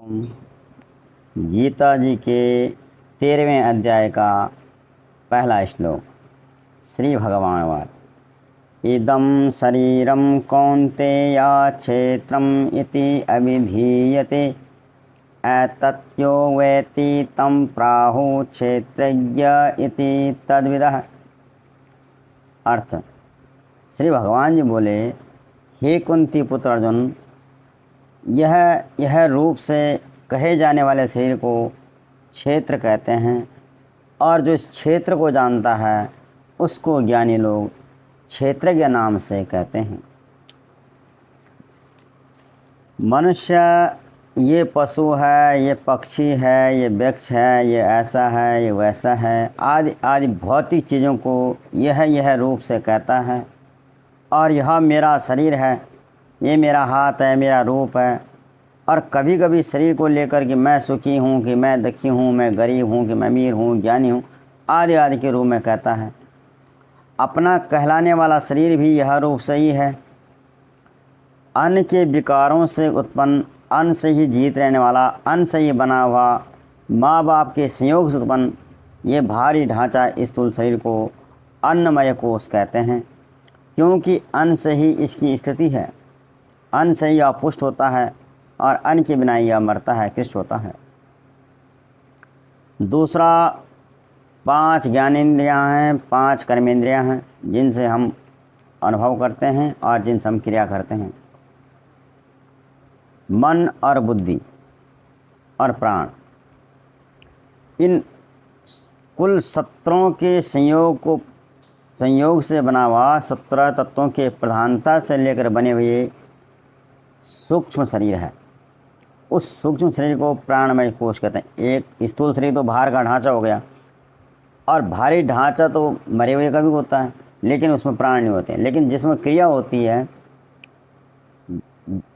गीता जी के 13वें अध्याय का पहला श्लोक। श्री भगवान वाच इदं शरीरं कौन्तेय क्षेत्रम् इति अभिधीयते एतत्यो वेत्ति तं प्राहुः क्षेत्रज्ञ इति तद्विदः। अर्थ, श्री भगवान जी बोले, हे कुंती पुत्र अर्जुन, यह रूप से कहे जाने वाले शरीर को क्षेत्र कहते हैं और जो इस क्षेत्र को जानता है उसको ज्ञानी लोग क्षेत्रज्ञ नाम से कहते हैं। मनुष्य ये पशु है, ये पक्षी है, ये वृक्ष है, ये ऐसा है, ये वैसा है, आदि आदि भौतिक चीज़ों को यह रूप से कहता है। और यह मेरा शरीर है, ये मेरा हाथ है, मेरा रूप है। और कभी कभी शरीर को लेकर कि मैं सुखी हूँ, कि मैं दुखी हूँ, मैं गरीब हूँ, कि मैं अमीर हूँ, ज्ञानी हूँ, आदि आदि के रूप में कहता है। अपना कहलाने वाला शरीर भी यह रूप से ही है। अन्न के विकारों से उत्पन्न, अन्न से ही जीत रहने वाला, अन्न से ही बना हुआ, माँ बाप के संयोग से उत्पन्न ये भारी ढांचा स्थूल शरीर को अन्नमय कोश कहते हैं, क्योंकि अन्न से ही इसकी स्थिति है। अन्न से ही यह पुष्ट होता है और अन्न के बिना यह मरता है, कृष्ण होता है। दूसरा, 5 ज्ञानेंद्रियाँ हैं, 5 कर्मेंद्रियाँ हैं, जिनसे हम अनुभव करते हैं और जिनसे हम क्रिया करते हैं। मन और बुद्धि और प्राण, इन कुल 17 के संयोग से बना हुआ 17 तत्वों के प्रधानता से लेकर बने हुए सूक्ष्म शरीर है। उस सूक्ष्म शरीर को प्राणमय कोश कहते हैं। एक स्थूल शरीर तो बाहर का ढांचा हो गया, और भारी ढांचा तो मरे हुए का भी होता है, लेकिन उसमें प्राण नहीं होते। लेकिन जिसमें क्रिया होती है,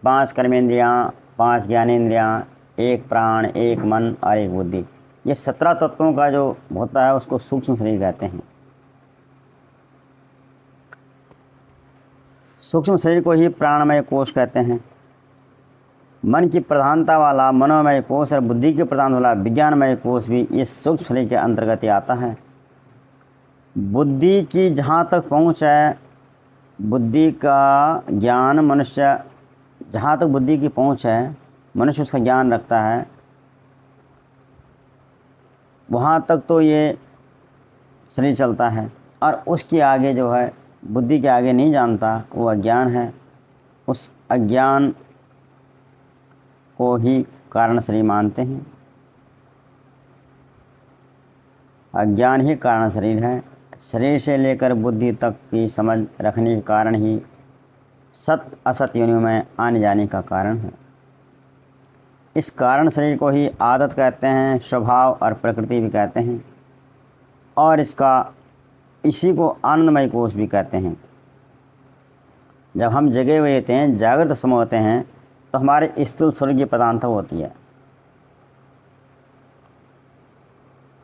5 कर्मेंद्रियाँ, 5 ज्ञानेंद्रियाँ, 1 प्राण, 1 मन और 1 बुद्धि, ये 17 तत्वों का जो होता है उसको सूक्ष्म शरीर कहते हैं। सूक्ष्म शरीर को ही प्राणमय कोश कहते हैं। मन की प्रधानता वाला मनोमय कोश और बुद्धि की प्रधान वाला विज्ञानमय कोश भी इस सूक्ष्म शरीर के अंतर्गत ही आता है। बुद्धि की जहाँ तक पहुँच है, बुद्धि का ज्ञान मनुष्य, जहाँ तक बुद्धि की पहुँच है, मनुष्य उसका ज्ञान रखता है, वहाँ तक तो ये शरीर चलता है। और उसके आगे जो है, बुद्धि के आगे नहीं जानता, वो अज्ञान है। उस अज्ञान को ही कारण शरीर मानते हैं। अज्ञान ही कारण शरीर है। शरीर से लेकर बुद्धि तक की समझ रखने के कारण ही सत असत योनियों में आने जाने का कारण है। इस कारण शरीर को ही आदत कहते हैं, स्वभाव और प्रकृति भी कहते हैं, और इसी को आनंदमय कोश भी कहते हैं। जब हम जगे हुए होते हैं, जागृत समय होते हैं, तो हमारे स्थूल शरीर की प्रधानता होती है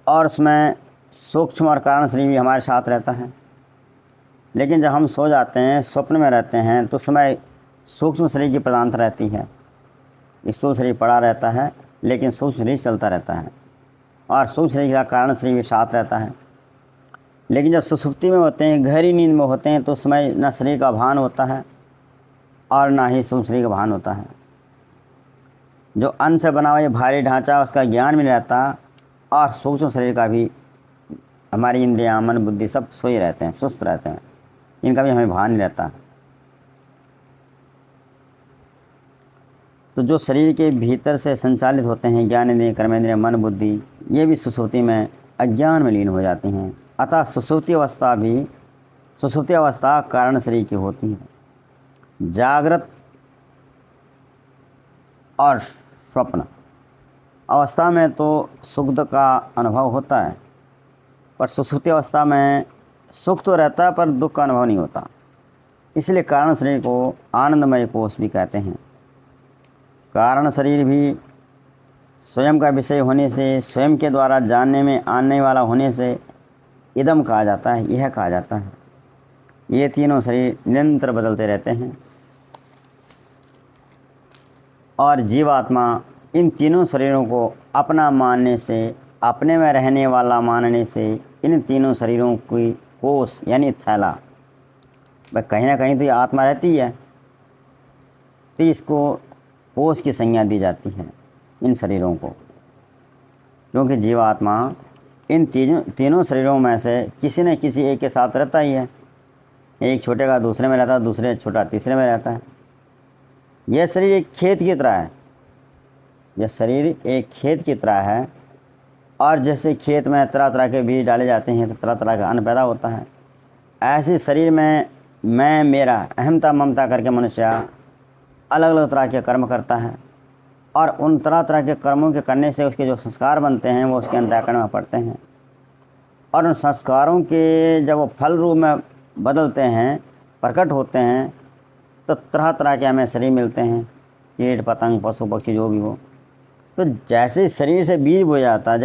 और उसमें सूक्ष्म और कारण शरीर भी हमारे साथ रहता है। लेकिन जब हम सो जाते हैं, स्वप्न में रहते हैं, तो उस समय सूक्ष्म शरीर की प्रधानता रहती है। स्थूल शरीर पड़ा रहता है, लेकिन सूक्ष्म शरीर चलता रहता है, और सूक्ष्म शरीर का कारण शरीर भी साथ रहता है। लेकिन जब सुषुप्ति में होते हैं, गहरी नींद में होते हैं, तो उस समय न शरीर का भान होता है और ना ही सूक्ष्म शरीर का भान होता है। जो अन्न से बना हुआ ये भारी ढांचा, उसका ज्ञान भी रहता, और सूक्ष्म शरीर का भी हमारी इंद्रियां, मन, बुद्धि सब सोए रहते हैं, सुस्त रहते हैं, इनका भी हमें भान नहीं रहता। तो जो शरीर के भीतर से संचालित होते हैं, ज्ञानेंद्रिय, कर्मेंद्रिय, मन, बुद्धि, ये भी सुषुप्ति में अज्ञान में लीन हो जाती हैं। अतः सुषुप्ति अवस्था कारण शरीर की होती है। जागृत और स्वप्न अवस्था में तो सुख का अनुभव होता है, पर सुषुप्ति अवस्था में सुख तो रहता है पर दुख का अनुभव नहीं होता। इसलिए कारण शरीर को आनंदमय कोश भी कहते हैं। कारण शरीर भी स्वयं का विषय होने से, स्वयं के द्वारा जानने में आने वाला होने से इदम कहा जाता है, यह कहा जाता है। ये तीनों शरीर निरंतर बदलते रहते हैं और जीवात्मा इन तीनों शरीरों को अपना मानने से, अपने में रहने वाला मानने से, इन तीनों शरीरों की कोष यानी थैला, भाई कहीं ना कहीं तो ये आत्मा रहती है, तो इसको कोष की संज्ञा दी जाती है इन शरीरों को, क्योंकि जीवात्मा इन तीनों शरीरों में से किसी न किसी एक के साथ रहता ही है। एक छोटे का दूसरे में रहता है, दूसरे छोटा तीसरे में रहता है। यह शरीर एक खेत की तरह है, यह शरीर एक खेत की तरह है, और जैसे खेत में तरह तरह के बीज डाले जाते हैं तो तरह तरह का अन्न पैदा होता है, ऐसे शरीर में मैं मेरा अहमता ममता करके मनुष्य अलग अलग तरह के कर्म करता है, और उन तरह तरह के कर्मों के करने से उसके जो संस्कार बनते हैं वो उसके अंतःकरण में पड़ते हैं, और उन संस्कारों के जब वो फल रूप में बदलते हैं, प्रकट होते हैं, तो तरह तरह के हमें शरीर मिलते हैं, कीट पतंग पशु पक्षी जो भी हो। तो जैसे शरीर से बीज बोया जाता है,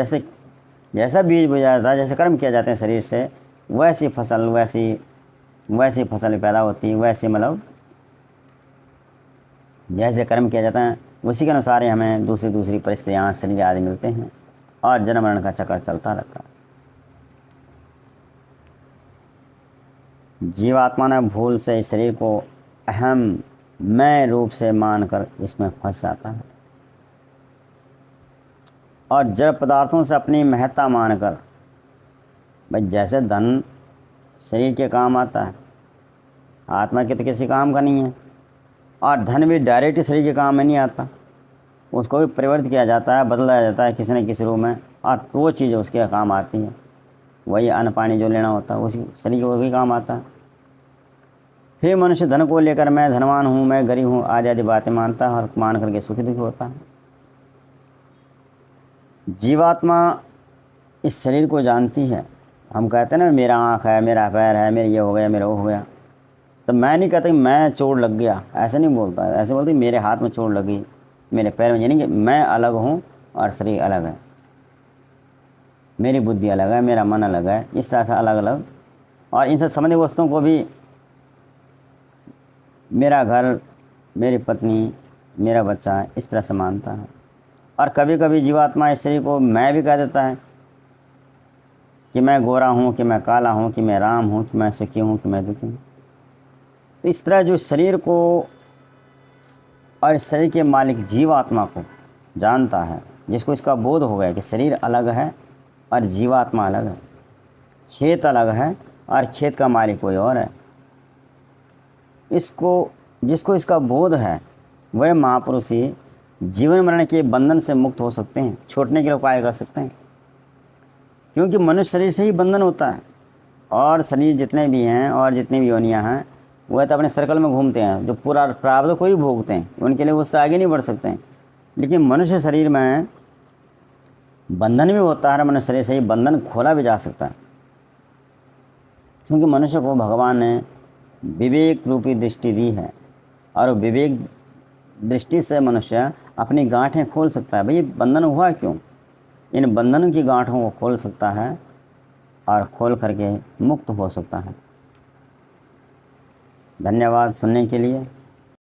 जैसा बीज बोया जाता है, जैसे कर्म किया जाते हैं शरीर से, वैसी फसल वैसी फसल पैदा होती है, वैसे मतलब जैसे कर्म किया जाता है उसी के अनुसार ही हमें दूसरी दूसरी परिस्थितियाँ शरीर आदि मिलते हैं, और जन्म मरण का चक्कर चलता रहता है। जीवात्मा ने भूल से इस शरीर को अहम मैं रूप से मानकर इसमें फंस जाता है, और जड़ पदार्थों से अपनी महत्ता मानकर, भाई जैसे धन शरीर के काम आता है, आत्मा के तो किसी काम का नहीं है, और धन भी डायरेक्ट शरीर के काम में नहीं आता, उसको भी परिवर्तित किया जाता है, बदला जाता है किसी न किसी रूप में, और तो वो चीज़ उसके काम आती है। वही अन्न पानी जो लेना होता है उसी शरीर को वही काम आता है। फिर मनुष्य धन को लेकर मैं धनवान हूँ, मैं गरीब हूँ आदि आदि बातें मानता है, और मान करके सुखी दुखी होता है। जीवात्मा इस शरीर को जानती है। हम कहते हैं ना मेरा आँख है, मेरा पैर है, मेरा ये हो गया, मेरा वो हो गया, तो मैं नहीं कहता कि मैं चोट लग गया, ऐसे नहीं बोलता है। ऐसे बोलते मेरे हाथ में चोट लगी, मेरे पैर में, यानी कि मैं अलग हूँ और शरीर अलग है, मेरी बुद्धि अलग है, मेरा मन अलग है, इस तरह से अलग अलग। और इनसे संबंधित वस्तुओं को भी मेरा घर, मेरी पत्नी, मेरा बच्चा इस तरह से मानता है। और कभी कभी जीवात्मा इस शरीर को मैं भी कह देता है कि मैं गोरा हूँ, कि मैं काला हूँ, कि मैं राम हूँ, कि मैं सुखी हूँ, कि मैं दुखी हूँ। तो इस तरह जो शरीर को और इस शरीर के मालिक जीवात्मा को जानता है, जिसको इसका बोध हो गया कि शरीर अलग है और जीवात्मा अलग है, खेत अलग है और खेत का मालिक कोई और है, जिसको इसका बोध है वह महापुरुष ही जीवन मरण के बंधन से मुक्त हो सकते हैं, छूटने के लिए उपाय कर सकते हैं। क्योंकि मनुष्य शरीर से ही बंधन होता है, और शरीर जितने भी हैं और जितनी भी योनियाँ हैं वह तो अपने सर्कल में घूमते हैं, जो पूरा प्रारब्ध को ही भोगते हैं, उनके लिए उससे आगे नहीं बढ़ सकते हैं। लेकिन मनुष्य शरीर में बंधन भी होता है, मनुष्य शरीर से ही बंधन खोला भी जा सकता है, क्योंकि मनुष्य को भगवान ने विवेक रूपी दृष्टि दी है, और विवेक दृष्टि से मनुष्य अपनी गांठें खोल सकता है। भाई ये बंधन हुआ क्यों, इन बंधनों की गांठों को खोल सकता है और खोल करके मुक्त हो सकता है। धन्यवाद सुनने के लिए।